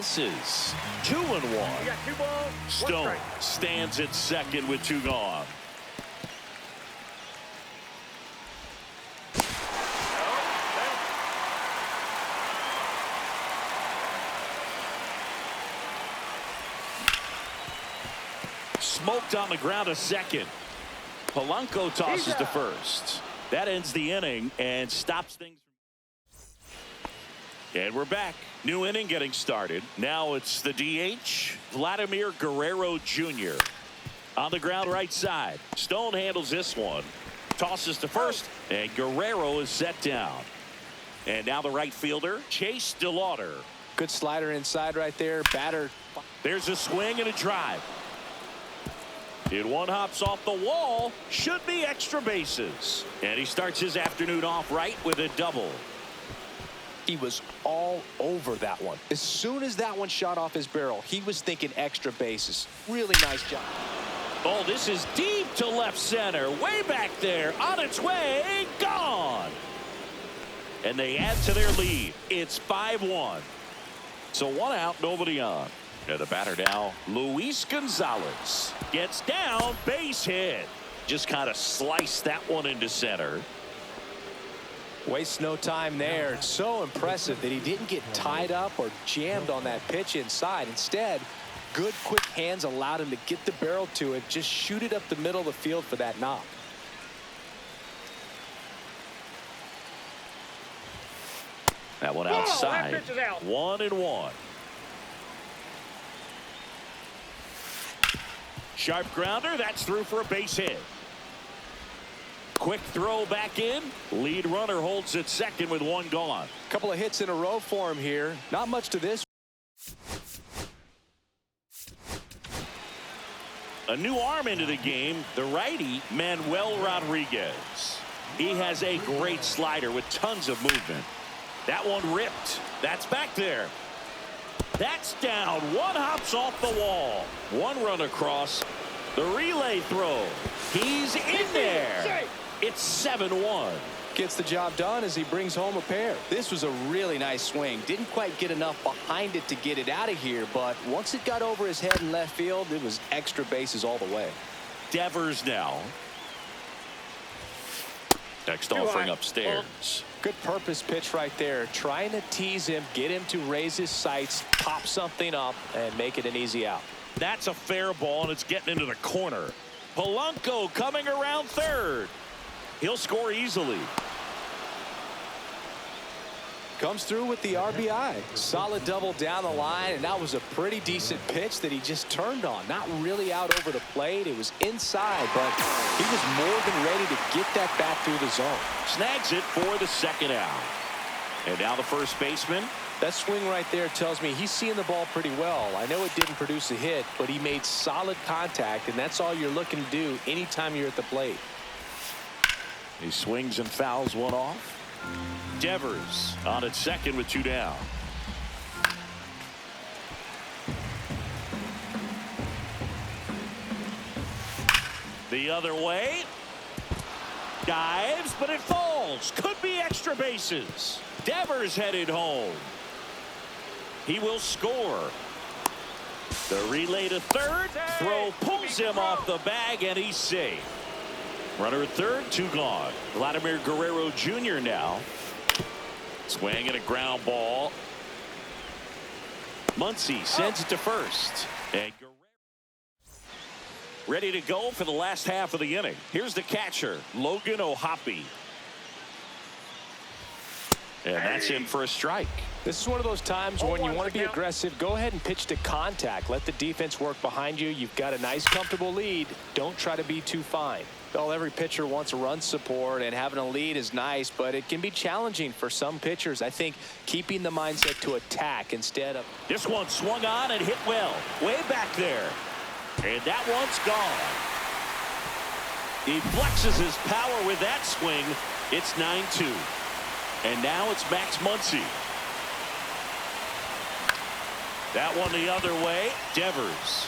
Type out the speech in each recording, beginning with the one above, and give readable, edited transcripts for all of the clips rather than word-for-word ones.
This is 2-1. Stone stands at second with 2 gone. Smoked on the ground a second. Polanco tosses to first. That ends the inning and stops things. And we're back. New inning getting started. Now it's the DH, Vladimir Guerrero Jr. On the ground right side. Stone handles this one. Tosses to first, and Guerrero is set down. And now the right fielder, Chase DeLauder. Good slider inside right there. Batter. There's a swing and a drive. And one hops off the wall. Should be extra bases. And he starts his afternoon off right with a double. He was all over that one. As soon as that one shot off his barrel, he was thinking extra bases. Really nice job. Oh, this is deep to left center. Way back there. On its way. Gone. And they add to their lead. It's 5-1. So 1 out, nobody on. And the batter now, Luis Gonzalez. Gets down, base hit. Just kind of sliced that one into center. Wastes no time there. It's so impressive that he didn't get tied up or jammed on that pitch inside. Instead, good quick hands allowed him to get the barrel to it, just shoot it up the middle of the field for that knock. That one outside. That pitch is out. 1-1. Sharp grounder. That's through for a base hit. Quick throw back in. Lead runner holds at second with 1 gone. Couple of hits in a row for him here. Not much to this. A new arm into the game. The righty, Manuel Rodriguez. He has a great slider with tons of movement. That one ripped. That's back there. That's down. One hops off the wall. 1 run across. The relay throw. He's in there. It's 7-1. Gets the job done as he brings home a pair. This was a really nice swing. Didn't quite get enough behind it to get it out of here, but once it got over his head in left field, it was extra bases all the way. Devers now. Next offering upstairs. Good purpose pitch right there. Trying to tease him, get him to raise his sights, pop something up, and make it an easy out. That's a fair ball, and it's getting into the corner. Polanco coming around third. He'll score easily. Comes through with the RBI. Solid double down the line, and that was a pretty decent pitch that he just turned on. Not really out over the plate. It was inside, but he was more than ready to get that bat through the zone. Snags it for the 2nd out. And now the first baseman. That swing right there tells me he's seeing the ball pretty well. I know it didn't produce a hit, but he made solid contact, and that's all you're looking to do anytime you're at the plate. He swings and fouls one off. Devers on at second with 2 down. The other way. Dives, but it falls. Could be extra bases. Devers headed home. He will score. The relay to third. Throw pulls him off the bag, and he's safe. Runner at third, 2 gone. Vladimir Guerrero Jr. now. Swing and a ground ball. Muncy sends it to first. And Guerrero ready to go for the last half of the inning. Here's the catcher, Logan O'Hoppe. And that's in for a strike. This is one of those times when you want to be aggressive. Go ahead and pitch to contact. Let the defense work behind you. You've got a nice, comfortable lead. Don't try to be too fine. Well, every pitcher wants a run support, and having a lead is nice, but it can be challenging for some pitchers. I think keeping the mindset to attack instead of... This one swung on and hit well. Way back there. And that one's gone. He flexes his power with that swing. It's 9-2. And now it's Max Muncy. That one the other way. Devers.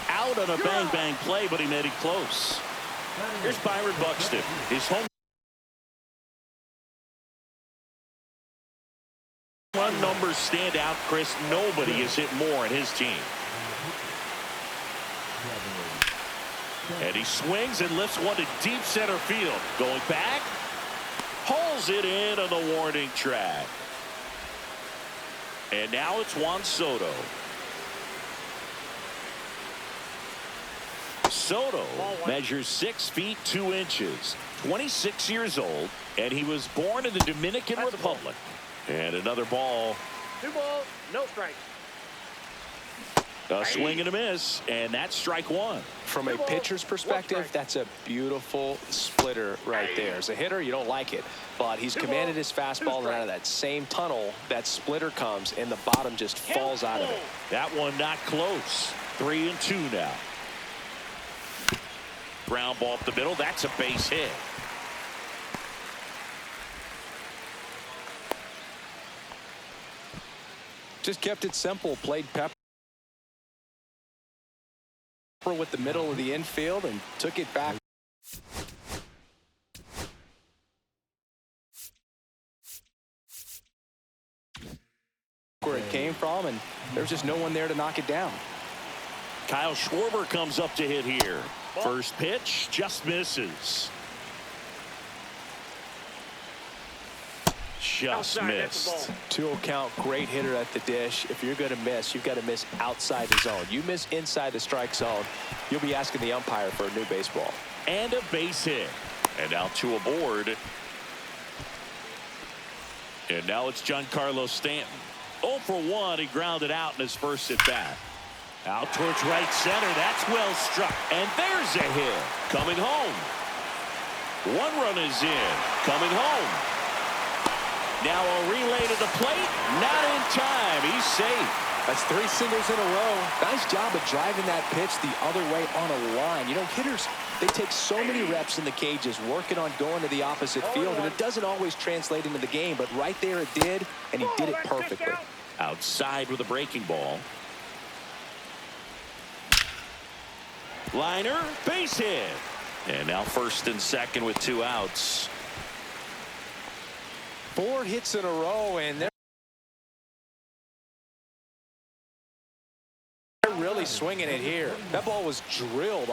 Out on a bang-bang play, but he made it close. Here's Byron Buxton. His home run number numbers stand out, Chris. Nobody has hit more in his team. And he swings and lifts one to deep center field. Going back. Pulls it in on the warning track. And now it's Juan Soto. Soto measures 6 feet 2 inches, 26 years old, and he was born in the Dominican Republic. And another ball. 2 balls, no strikes. A swing and a miss, and that's strike 1. From a pitcher's perspective, that's a beautiful splitter right there. As a hitter, you don't like it, but he's commanded his fastball, and out of that same tunnel, that splitter comes, and the bottom just falls out of it. That one not close. 3-2 now. Ground ball up the middle. That's a base hit. Just kept it simple. Played Pepper with the middle of the infield and took it back. Where it came from, and there's just no one there to knock it down. Kyle Schwarber comes up to hit here. First pitch just misses. Just missed. 2-0 count, great hitter at the dish. If you're going to miss, you've got to miss outside the zone. You miss inside the strike zone, you'll be asking the umpire for a new baseball. And a base hit. And now 2 aboard. And now it's Giancarlo Stanton. 0 for 1. He grounded out in his first at bat. Out towards right center. That's well struck. And there's a hit. Coming home. 1 run is in. Coming home. Now a relay to the plate. Not in time. He's safe. That's 3 singles in a row. Nice job of driving that pitch the other way on a line. You know, hitters, they take so many reps in the cages working on going to the opposite field, and it doesn't always translate into the game, but right there it did, and he did it perfectly. Outside with a breaking ball. Liner, base hit. And now first and second with 2 outs. 4 hits in a row, and they're really swinging it here. That ball was drilled.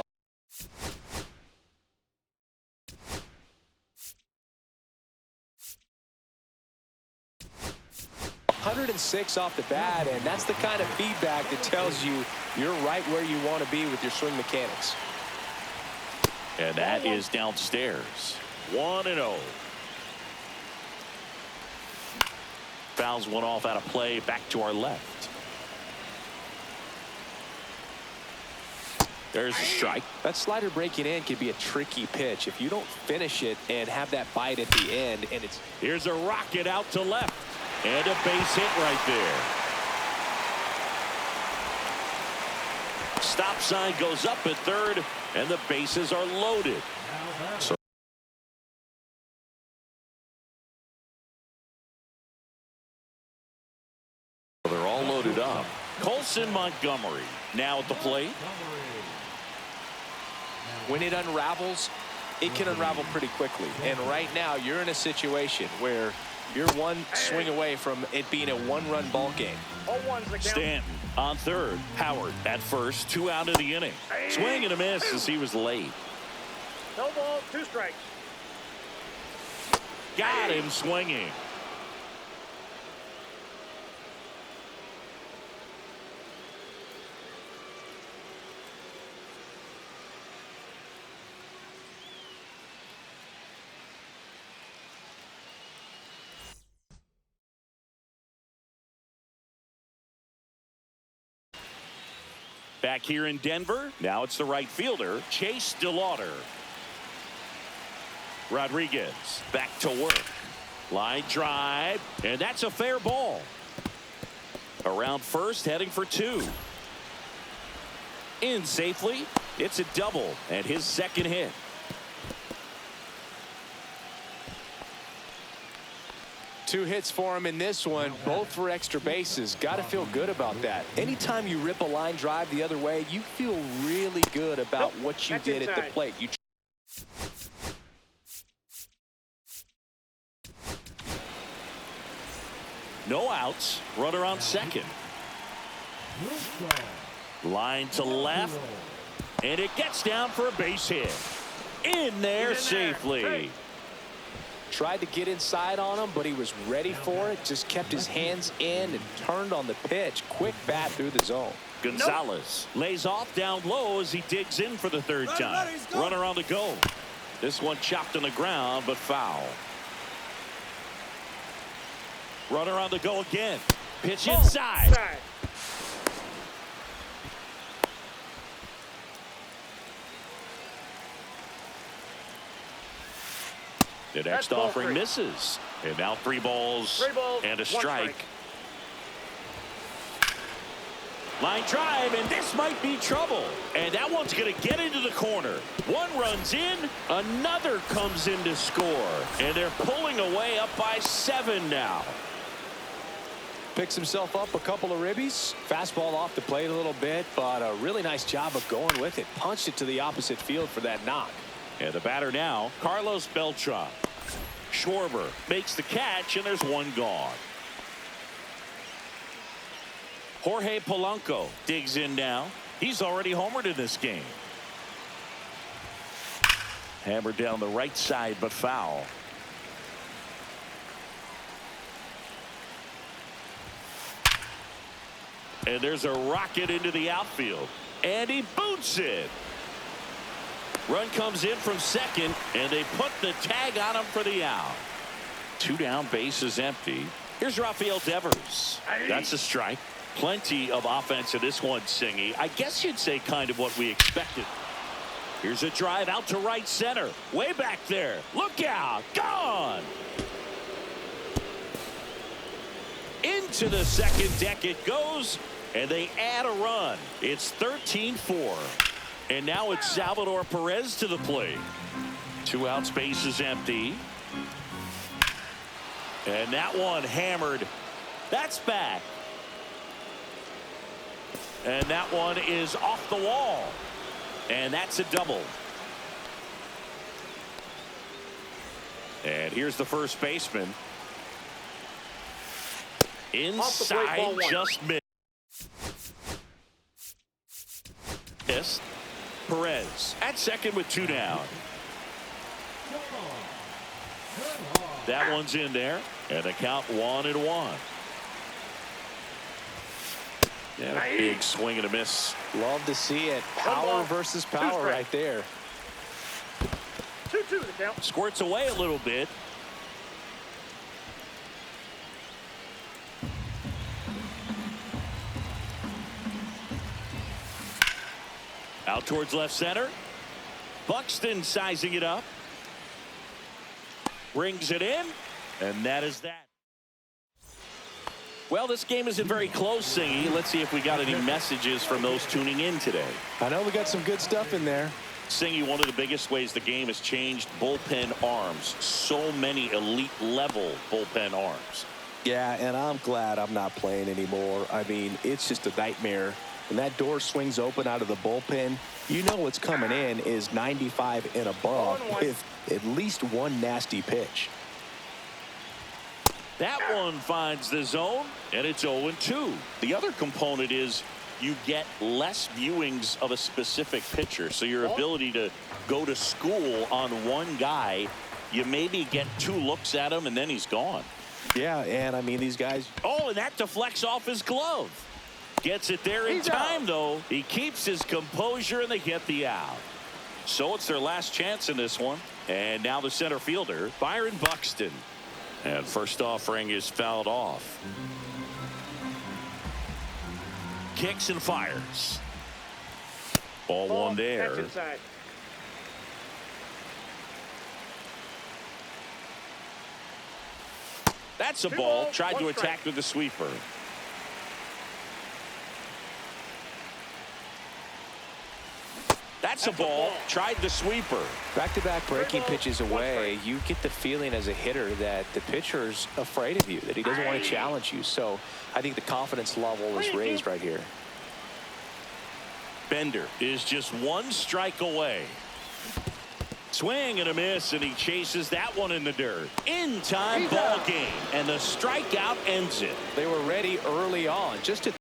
106 off the bat, and that's the kind of feedback that tells you you're right where you want to be with your swing mechanics. And that is downstairs. 1-0. Fouls one off out of play. Back to our left. There's a strike. That slider breaking in can be a tricky pitch if you don't finish it and have that bite at the end. And it's here's a rocket out to left. And a base hit right there. Stop sign goes up at third, and the bases are loaded. So they're all loaded up. Colson Montgomery now at the plate. When it unravels, it can unravel pretty quickly. And right now, you're in a situation where you're one swing away from it being a 1-run ball game. Stanton on third. Howard at first. 2 out of the inning. Swing and a miss as he was late. No ball, 2 strikes. Got him swinging. Back here in Denver, now it's the right fielder, Chase DeLauder. Rodriguez back to work. Line drive, and that's a fair ball. Around first, heading for 2. In safely, it's a double, and his second hit. Two hits for him in this one, both for extra bases. Got to feel good about that. Anytime you rip a line drive the other way, you feel really good about what you did at the plate. No outs. Runner on second. Line to left. And it gets down for a base hit. In there safely. Tried to get inside on him, but he was ready for it. Just kept his hands in and turned on the pitch. Quick bat through the zone. Gonzalez lays off down low as he digs in for the third time. Runner on the go. This one chopped on the ground, but foul. Runner on the go again. Pitch inside. The next offering misses. And now three balls and a strike. Line drive, and this might be trouble. And that one's going to get into the corner. One runs in, another comes in to score. And they're pulling away up by 7 now. Picks himself up a couple of ribbies. Fastball off the plate a little bit, but a really nice job of going with it. Punched it to the opposite field for that knock. And the batter now, Carlos Beltran. Schwarber makes the catch, and there's one gone. Jorge Polanco digs in now. He's already homered in this game. Hammered down the right side, but foul. And there's a rocket into the outfield. And he boots it. Run comes in from second, and they put the tag on him for the out. 2 down, bases empty. Here's Rafael Devers. That's a strike. Plenty of offense in this one, Singy. I guess you'd say kind of what we expected. Here's a drive out to right center. Way back there. Look out. Gone. Into the second deck it goes, and they add a run. It's 13-4. And now it's Salvador Perez to the plate. 2 outs, bases empty. And that one hammered. That's back. And that one is off the wall. And that's a double. And here's the first baseman. Inside, just missed. Perez at second with 2 down. That one's in there, and the count 1-1. And a big swing and a miss. Love to see it. Power versus power right there. 2-2 the count. Squirts away a little bit. Out towards left center. Buxton sizing it up. Brings it in. And that is that. Well, this game isn't very close, Singy. Let's see if we got any messages from those tuning in today. I know we got some good stuff in there. Singy, one of the biggest ways the game has changed, bullpen arms. So many elite level bullpen arms. Yeah, and I'm glad I'm not playing anymore. I mean, it's just a nightmare. When that door swings open out of the bullpen, you know what's coming in is 95 and above with at least one nasty pitch. That one finds the zone, and it's 0-2. The other component is you get less viewings of a specific pitcher, so your ability to go to school on one guy, you maybe get 2 looks at him, and then he's gone. Yeah, and I mean, these guys. Oh, and that deflects off his glove. Gets it there in time, though. He keeps his composure, and they get the out. So it's their last chance in this one. And now the center fielder, Byron Buxton. And first offering is fouled off. Kicks and fires. Ball 1 there. That's a ball. Tried to attack with the sweeper. That's a ball. Tried the sweeper. Back-to-back breaking pitches away, you get the feeling as a hitter that the pitcher's afraid of you, that he doesn't want to challenge you. So I think the confidence level is raised right here. Bender is just 1 strike away. Swing and a miss, and he chases that one in the dirt. In time ball game, and the strikeout ends it. They were ready early on. Just to